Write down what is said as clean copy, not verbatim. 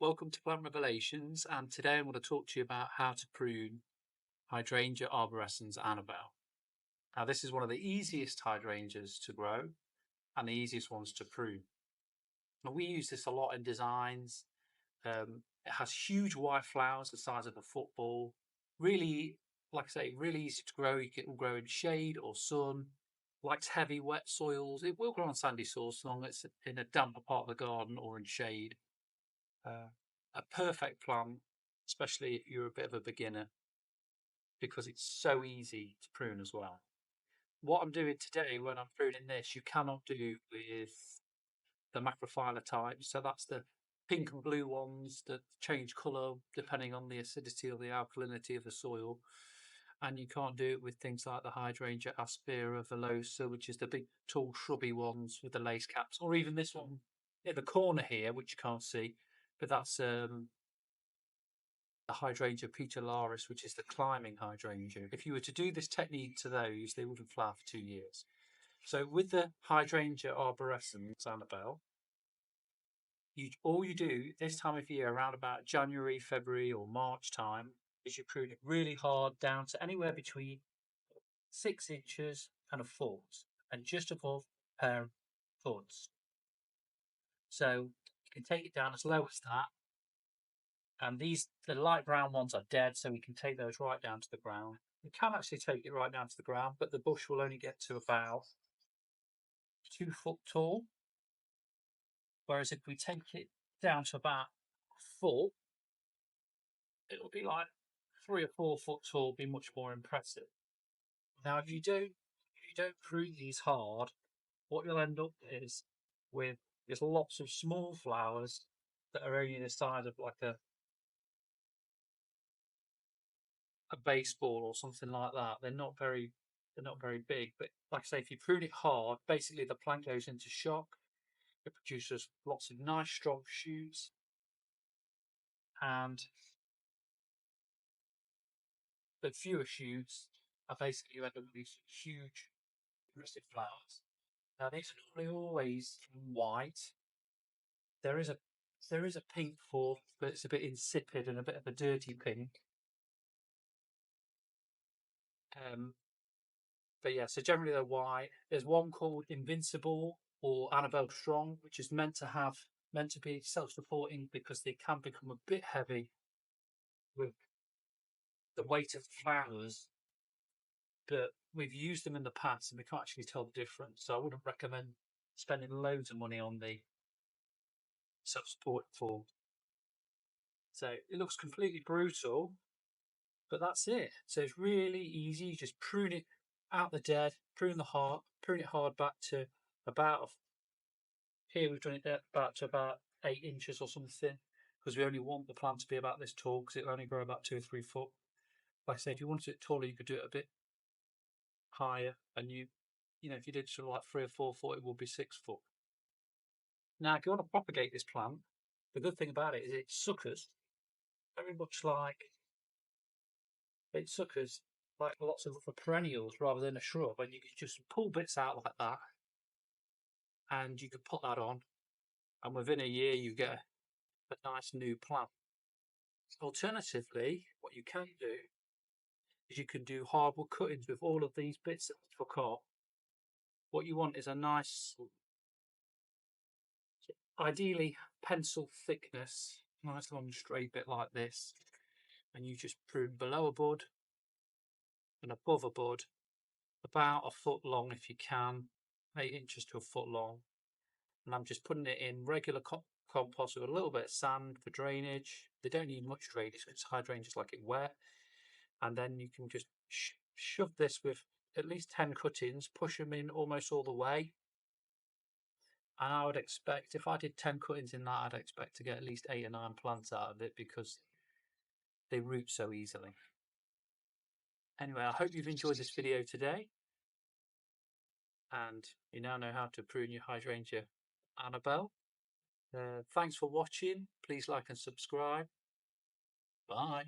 welcome to Plant Revelations, and today I'm going to talk to you about how to prune Hydrangea arborescens Annabelle. Now this is one of the easiest hydrangeas to grow and the easiest ones to prune. Now we use this a lot in designs. It has huge white flowers the size of a football. Really, like I say, really easy to grow. It will grow in shade or sun. Likes heavy wet soils. It will grow on sandy soils so long as it's in a damper part of the garden or in shade. A perfect plant, especially if you're a bit of a beginner, because it's so easy to prune as well. What I'm doing today when I'm pruning this, you cannot do with the macrophylla type. So that's the pink and blue ones that change colour depending on the acidity or the alkalinity of the soil. And you can't do it with things like the Hydrangea aspera villosa, which is the big tall shrubby ones with the lace caps, or even this one in the corner here, which you can't see, but that's the Hydrangea petalaris, which is the climbing hydrangea. If you were to do this technique to those, they wouldn't flower for 2 years. So with the Hydrangea arborescens Annabelle, all you do this time of year, around about January, February or March time, is you prune it really hard down to anywhere between 6 inches and a foot, and just above a pair of buds. So you can take it down as low as that. And the light brown ones are dead, so we can take those right down to the ground. We can actually take it right down to the ground, but the bush will only get to about 2 foot tall. Whereas if we take it down to about a foot, it'll be like 3 or 4 foot tall, be much more impressive. Now, if you don't prune these hard, what you'll end up is with just lots of small flowers that are only the size of like a baseball or something like that. They're not very big, but like I say, if you prune it hard, basically the plant goes into shock. It produces lots of nice strong shoots, and the fewer shoots are basically you end up with these huge aggressive flowers. Now these are normally always white. There is a pink form, but it's a bit insipid and a bit of a dirty pink. But yeah, so generally they're white. There's one called Invincible or Annabelle Strong, which is meant to be self-supporting because they can become a bit heavy with the weight of the flowers. But we've used them in the past and we can't actually tell the difference. So I wouldn't recommend spending loads of money on the self-supporting form. So it looks completely brutal, but that's it. So it's really easy. You just prune it out the dead, prune it hard back to about, here we've done it about to about 8 inches or something, because we only want the plant to be about this tall because it'll only grow about 2 or 3 foot. Like I said, if you wanted it taller, you could do it a bit higher, and you know, if you did sort of like 3 or 4 foot, it would be 6 foot. Now, if you want to propagate this plant, the good thing about it is it suckers very much like lots of other perennials rather than a shrub, and you can just pull bits out like that, and you can put that on, and within a year you get a nice new plant. Alternatively, what you can do is you can do hardwood cuttings with all of these bits that took off. What you want is a nice, ideally pencil thickness, nice long straight bit like this, and you just prune below a bud and above a bud, about a foot long if you can, 8 inches to a foot long. And I'm just putting it in regular compost with a little bit of sand for drainage. They don't need much drainage because hydrangeas like it wet. And then you can just shove this with at least 10 cuttings, push them in almost all the way. And I would expect, if I did 10 cuttings in that, I'd expect to get at least 8 or 9 plants out of it because they root so easily. Anyway, I hope you've enjoyed this video today, and you now know how to prune your Hydrangea Annabelle. Thanks for watching. Please like and subscribe. Bye.